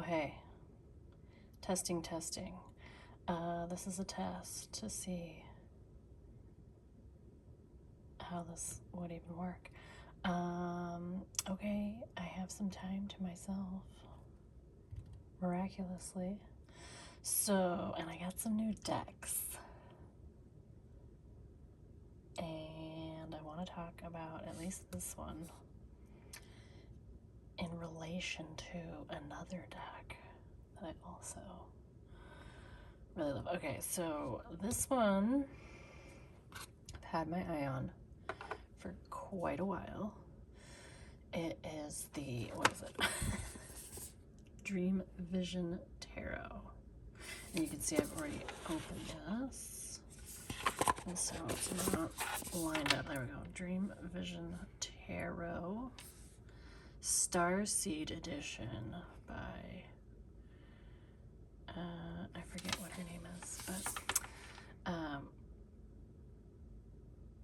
Oh, hey. Testing, testing. This is a test to see how this would even work. Okay, I have some time to myself. Miraculously. So, and I got some new decks. And I want to talk about at least this one in relation to another deck that I also really love. Okay, so this one I've had my eye on for quite a while. It is the, what is it? Dream Vision Tarot. And you can see I've already opened this. And so it's not lined up. There we go. Dream Vision Tarot. Starseed Edition by, I forget what her name is, but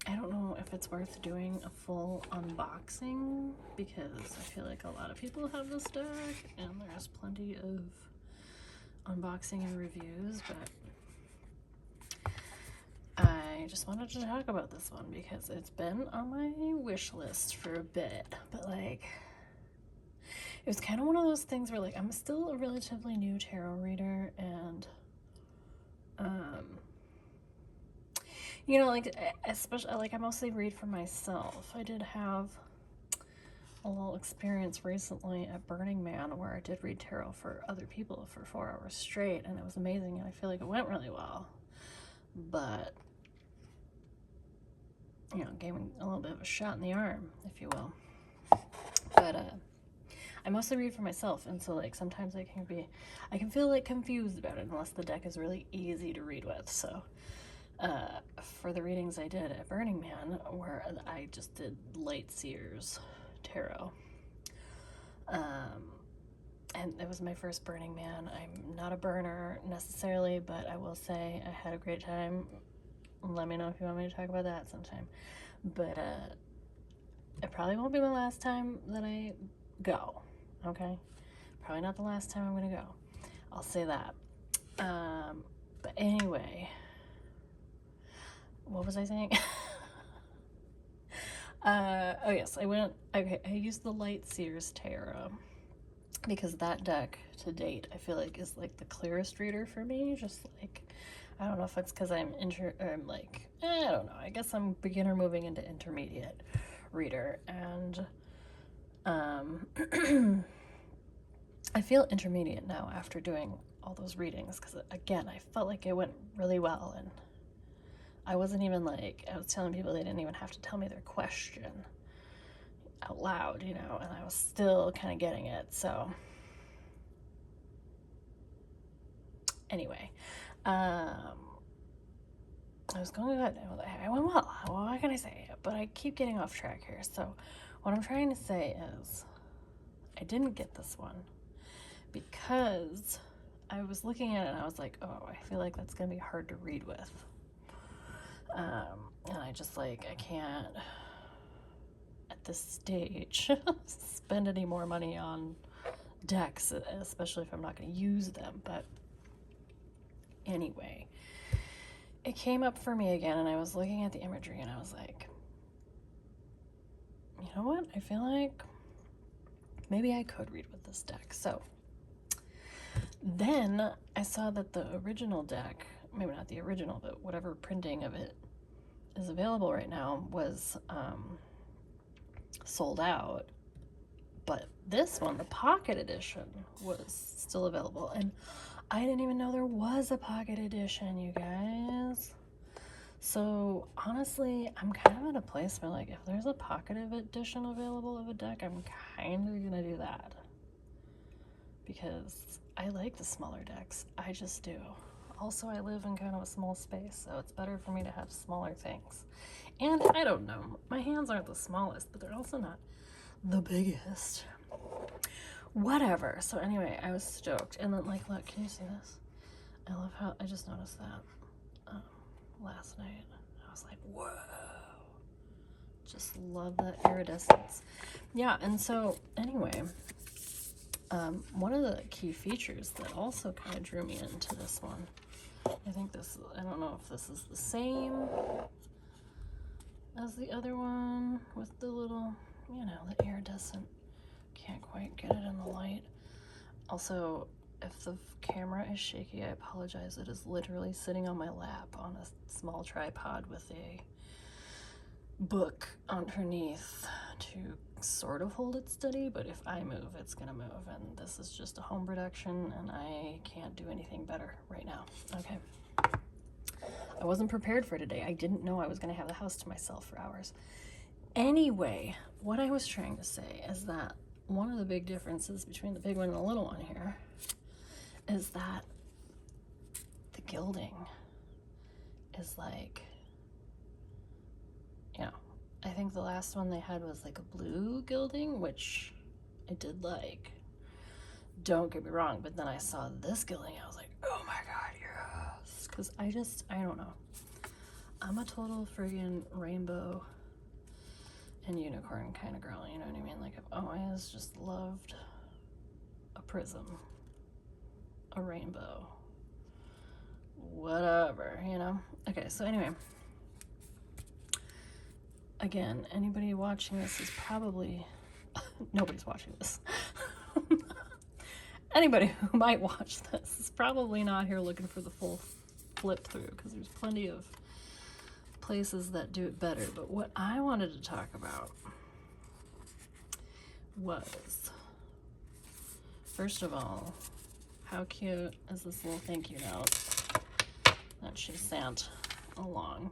I don't know if it's worth doing a full unboxing because I feel like a lot of people have this deck and there's plenty of unboxing and reviews, but I just wanted to talk about this one because it's been on my wish list for a bit, but like it was kind of one of those things where like I'm still a relatively new tarot reader and you know, like especially like I mostly read for myself. I did have a little experience recently at Burning Man where I did read tarot for other people for 4 hours straight, and it was amazing, and I feel like it went really well, but you know, gave me a little bit of a shot in the arm, if you will. But I mostly read for myself, and so like sometimes I can feel like confused about it unless the deck is really easy to read with. So for the readings I did at Burning Man, where I just did Light Seers Tarot, and it was my first Burning Man. I'm not a burner necessarily, but I will say I had a great time. Let me know if you want me to talk about that sometime. But it probably won't be my last time that I go, okay? Probably not the last time I'm gonna go. I'll say that. But anyway, what was I saying? Oh yes, I used the Light Seers Tarot because that deck to date I feel like is like the clearest reader for me. Just like, I don't know if it's because I'm I don't know, I guess I'm beginner moving into intermediate reader, and I feel intermediate now after doing all those readings because again I felt like it went really well, and I wasn't even like, I was telling people they didn't even have to tell me their question out loud, you know, and I was still kind of getting it. So anyway, I was going good. I went well. What can I say? But I keep getting off track here. So what I'm trying to say is I didn't get this one because I was looking at it and I was like, oh, I feel like that's going to be hard to read with. And I just like, I can't at this stage spend any more money on decks, especially if I'm not going to use them. But anyway, it came up for me again, and I was looking at the imagery and I was like, you know what? I feel like maybe I could read with this deck. So then I saw that the original deck, maybe not the original, but whatever printing of it is available right now, was sold out. But this one, the pocket edition, was still available, and I didn't even know there was a pocket edition, you guys. So honestly, I'm kind of at a place where like, if there's a pocket edition available of a deck, I'm kind of gonna do that because I like the smaller decks. I just do. Also, I live in kind of a small space, so it's better for me to have smaller things. And I don't know, my hands aren't the smallest, but they're also not the biggest. Whatever. So anyway, I was stoked. And then like, look, can you see this? I love how, I just noticed that last night. I was like, whoa. Just love that iridescence. Yeah, and so anyway, One of the key features that also kind of drew me into this one, I think this, I don't know if this is the same as the other one with the little, you know, the iridescent, can't quite get it in the light. Also, if the camera is shaky, I apologize. It is literally sitting on my lap on a small tripod with a book underneath to sort of hold it steady, but if I move, it's gonna move, and this is just a home production, and I can't do anything better right now. Okay. I wasn't prepared for today. I didn't know I was gonna have the house to myself for hours. Anyway, what I was trying to say is that one of the big differences between the big one and the little one here is that the gilding is like, you know, I think the last one they had was like a blue gilding, which I did like. Don't get me wrong, but then I saw this gilding, I was like, oh my god, yes. Because I don't know. I'm a total friggin' rainbow and unicorn kind of girl, you know what I mean? Like, I've always just loved a prism, a rainbow, whatever, you know? Okay, so anyway. Again, anybody watching this is probably, nobody's watching this. Anybody who might watch this is probably not here looking for the full flip through, because there's plenty of places that do it better. But what I wanted to talk about was, first of all, how cute is this little thank you note that she sent along.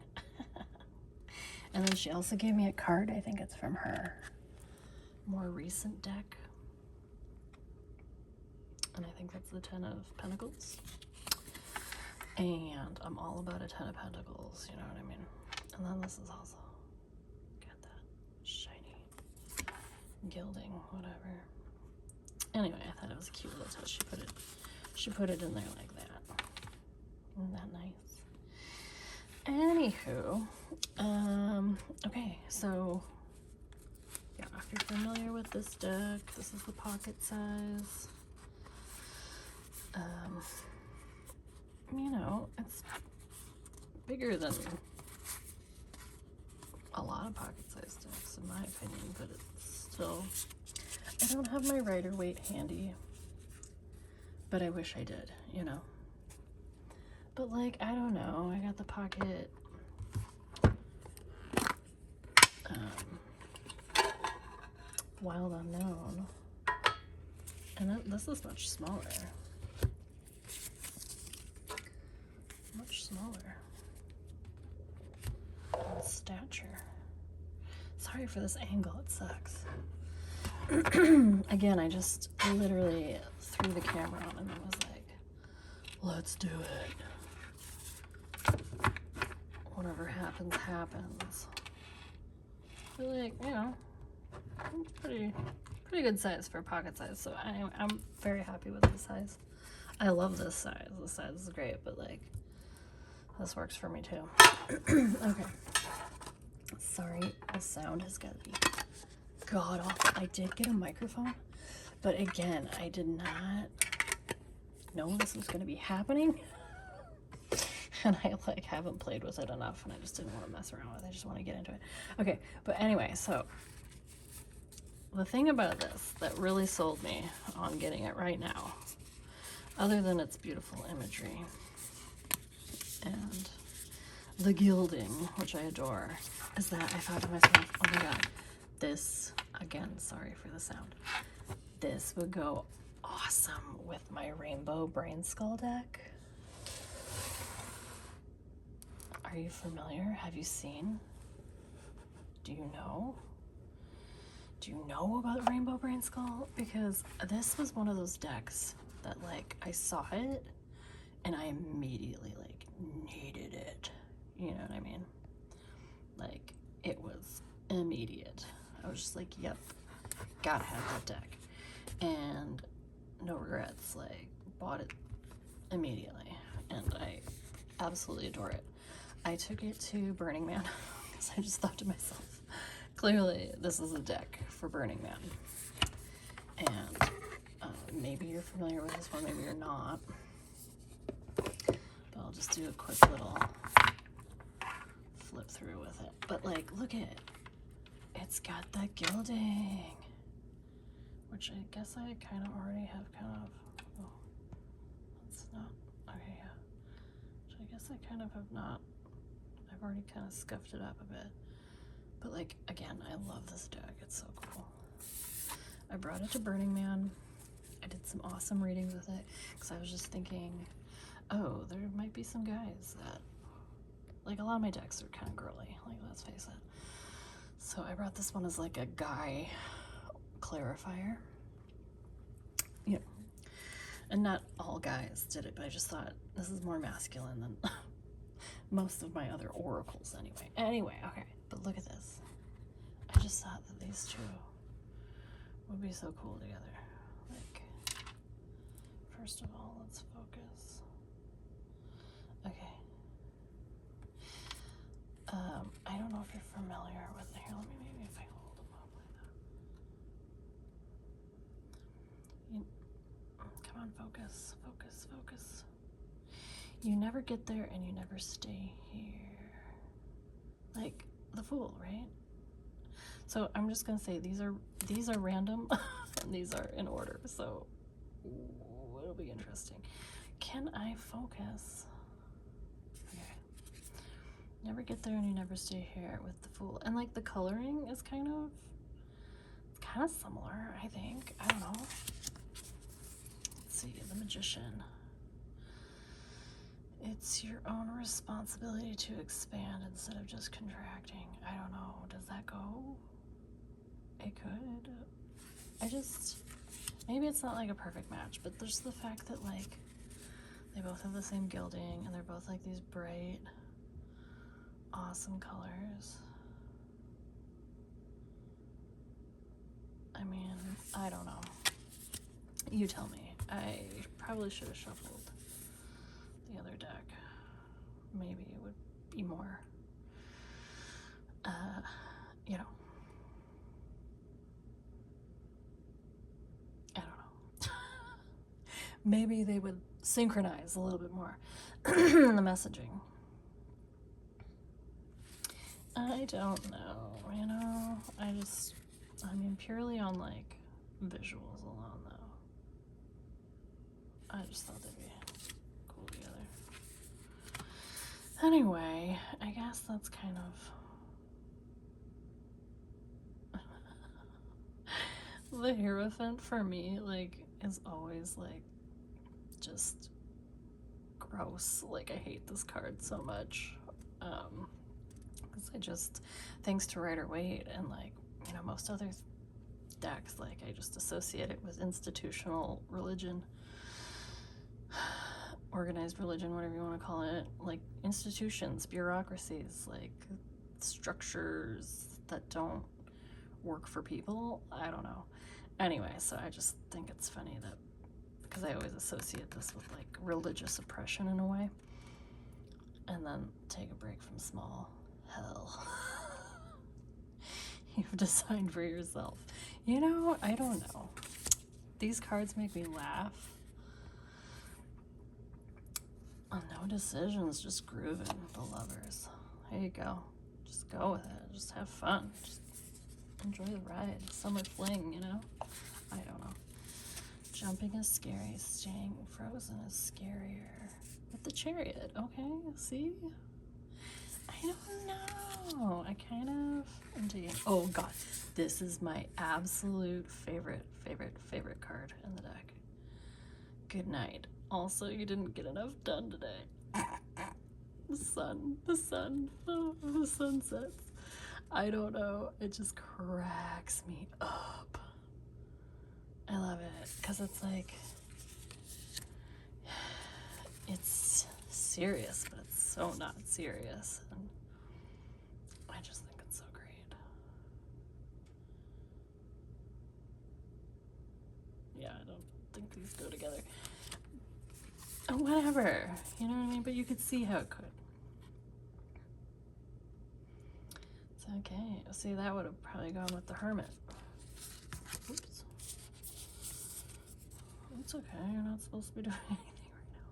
And then she also gave me a card. I think it's from her more recent deck. And I think that's the 10 of Pentacles. And I'm all about a 10 of Pentacles, you know what I mean? And then this is also, got that shiny gilding, whatever. Anyway, I thought it was a cute little touch. She put it in there like that. Isn't that nice? Anywho, okay, so yeah, if you're familiar with this deck, this is the pocket size. You know, it's bigger than a lot of pocket size decks in my opinion, but it's still, I don't have my Rider-Waite handy, but I wish I did, you know. But like, I don't know, I got the pocket Wild Unknown, and this is much smaller. Much smaller in stature. Sorry for this angle, it sucks. Again, I just literally threw the camera on and I was like, let's do it. Whatever happens, happens. But like, you know, pretty good size for a pocket size. So anyway, I'm very happy with the size. I love this size. This size is great, but like, this works for me too. Okay. Sorry, the sound has got to be god awful. I did get a microphone, but again, I did not know this was going to be happening. And I like haven't played with it enough, and I just didn't want to mess around with it. I just want to get into it. Okay, but anyway, so the thing about this that really sold me on getting it right now, other than its beautiful imagery and the gilding, which I adore, is that I thought to myself, oh my god, this, again, sorry for the sound, this would go awesome with my rainbow Brainskull deck. Are you familiar? Have you seen? Do you know? Do you know about Rainbow Brainskull? Because this was one of those decks that like I saw it and I immediately like needed it. You know what I mean? Like it was immediate. I was just like, yep, gotta have that deck. And no regrets, like bought it immediately and I absolutely adore it. I took it to Burning Man because I just thought to myself, clearly this is a deck for Burning Man. And maybe you're familiar with this one, maybe you're not. But I'll just do a quick little flip through with it. But like, look at it. It's got that gilding, which I guess I kind of already have oh, that's not, okay, yeah. Which I guess I kind of have not, I've already kind of scuffed it up a bit. But like, again, I love this deck, it's so cool. I brought it to Burning Man. I did some awesome readings with it, because I was just thinking, oh, there might be some guys that, like, a lot of my decks are kind of girly, like, let's face it. So I brought this one as like a guy clarifier. You know, and not all guys did it, but I just thought this is more masculine than most of my other oracles anyway. Okay, but look at this. I just thought that these two would be so cool together. Like, first of all, let's focus. Okay. I don't know if you're familiar with, here, let me, maybe if I hold them up like that. Come on, focus. You never get there and you never stay here. Like the Fool, right? So I'm just gonna say these are random and these are in order, so it'll be interesting. Can I focus? Never get there and you never stay here with the Fool. And like the coloring is kind of similar, I think. I don't know. Let's see, the Magician. It's your own responsibility to expand instead of just contracting. I don't know. Does that go? It could. Maybe it's not like a perfect match, but there's the fact that like they both have the same gilding and they're both like these bright, awesome colors. I mean, I don't know. You tell me. I probably should have shuffled the other deck. Maybe it would be more, you know, I don't know. Maybe they would synchronize a little bit more in the messaging. I don't know, you know, I mean, purely on like visuals alone though. I just thought they'd be cool together. Anyway, I guess that's kind of the Hierophant for me, like, is always like just gross. Like, I hate this card so much. Because I just, thanks to Rider-Waite and like, you know, most other decks, like I just associate it with institutional religion, organized religion, whatever you want to call it, like institutions, bureaucracies, like structures that don't work for people. I don't know. Anyway, so I just think it's funny that, because I always associate this with like religious oppression in a way, and then take a break from small hell. You've designed for yourself. You know, I don't know. These cards make me laugh. Oh, no decisions, just grooving, the Lovers. There you go. Just go with it. Just have fun. Just enjoy the ride. Summer fling, you know? I don't know. Jumping is scary. Staying frozen is scarier. With the Chariot, okay? See? I don't know. I kind of am digging. Oh god, this is my absolute favorite card in the deck. Good night. Also, you didn't get enough done today. The sun, oh, the sun sets. I don't know. It just cracks me up. I love it because it's like, it's serious, but it's so not serious. And I just think it's so great. Yeah, I don't think these go together. Oh, whatever. You know what I mean? But you could see how it could. It's okay. See, that would have probably gone with the Hermit. Oops. It's okay, you're not supposed to be doing anything right now.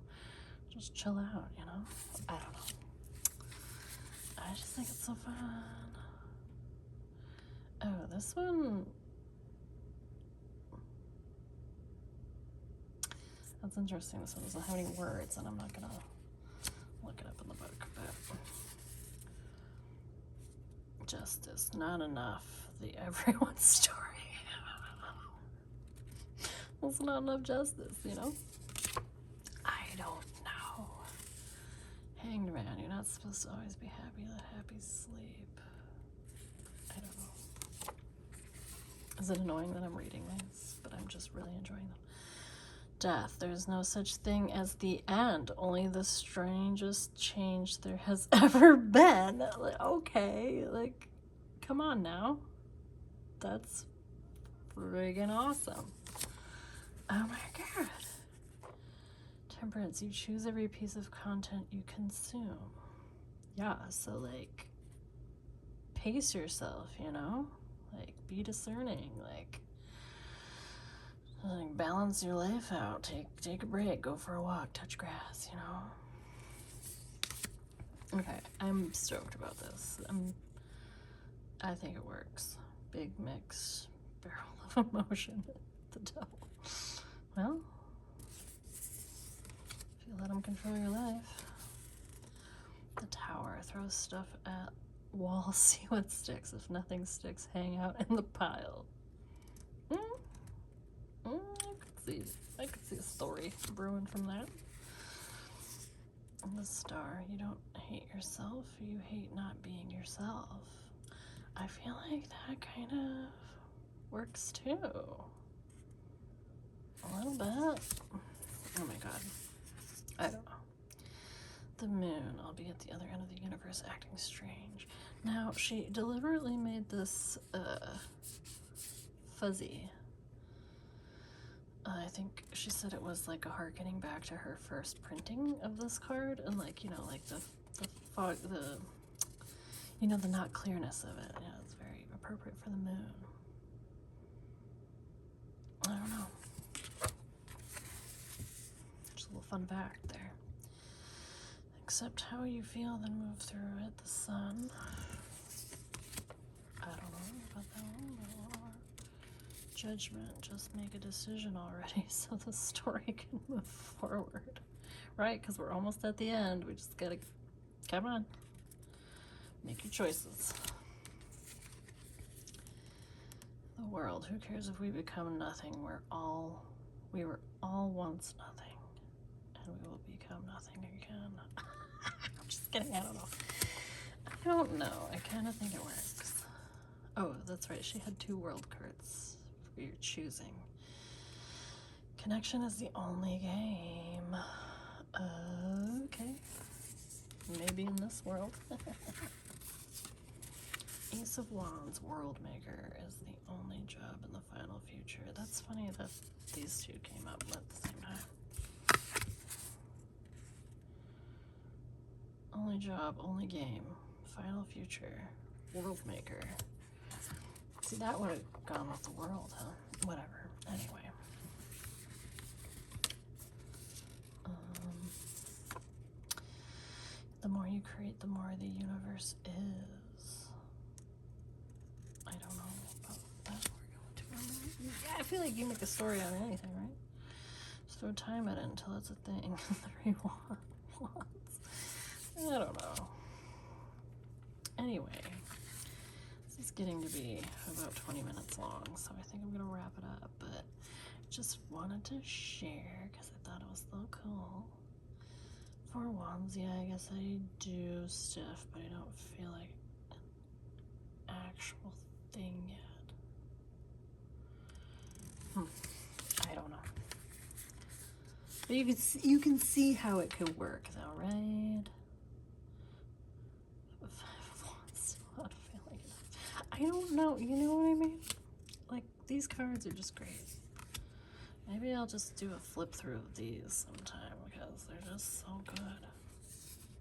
Just chill out, you know? I don't know. I just think it's so fun. Oh, this one. That's interesting. This one doesn't have any words, and I'm not gonna look it up in the book, but justice, not enough. The everyone story. There's not enough justice, you know? I don't know. Hanged man, you're not supposed to always be happy. Let happy sleep. I don't know. Is it annoying that I'm reading these? But I'm just really enjoying them. Death. There's no such thing as the end. Only the strangest change there has ever been. Like, okay, like, come on now. That's friggin' awesome. Oh my god. Temperance. You choose every piece of content you consume. Yeah, so like, pace yourself, you know? Like, be discerning. Like balance your life out. Take a break. Go for a walk. Touch grass, you know? Okay, I'm stoked about this. I think it works. Big mix. Barrel of emotion. The devil. Well, if you let him control your life. The tower. Throw stuff at wall. See what sticks. If nothing sticks, hang out in the pile. I could see a story brewing from that. And the star. You don't hate yourself. You hate not being yourself. I feel like that kind of works too. A little bit. Oh my god. I don't know. The moon. I'll be at the other end of the universe acting strange. Now, she deliberately made this fuzzy. I think she said it was like a harkening back to her first printing of this card, and like, you know, like the fog, you know, the not clearness of it. Yeah, it's very appropriate for the moon. I don't know. Just a little fun fact there. Accept how you feel, then move through it. The sun. I don't know about that one, but judgment. Just make a decision already so the story can move forward. Right? Because we're almost at the end. We just gotta, come on. Make your choices. The world. Who cares if we become nothing? We were all once nothing. And we will become nothing again. I'm just kidding. I don't know. I don't know. I kind of think it works. Oh, that's right. She had 2 world cards for your choosing. Connection is the only game. Okay. Maybe in this world. Ace of Wands, World Maker, is the only job in the final future. That's funny that these two came up at the same time. Only job, only game. Final future. World Maker. See, that would have gone with the world, huh? Whatever. Anyway. The more you create, the more the universe is. I don't know about that. We're going to. Yeah, I feel like you make a story out of anything, right? Just throw time at it until it's a thing. 3 wands. I don't know. Anyway, this is getting to be about 20 minutes long, so I think I'm going to wrap it up, but just wanted to share because I thought it was so cool. 4 wands, yeah, I guess I do stuff, but I don't feel like an actual thing yet. I don't know. But you can see how it could work, though, right? 5 of wands, still not feeling it. I don't know. You know what I mean? Like, these cards are just great. Maybe I'll just do a flip through of these sometime because they're just so good.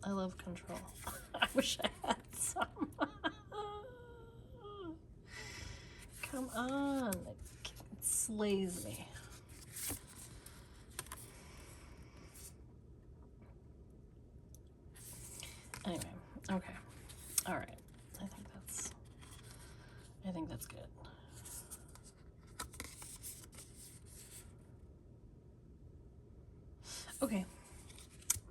I love control. I wish I had some. Come on. It slays me. Anyway, okay. All right. I think that's good. Okay.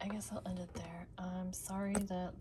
I guess I'll end it there. I'm sorry that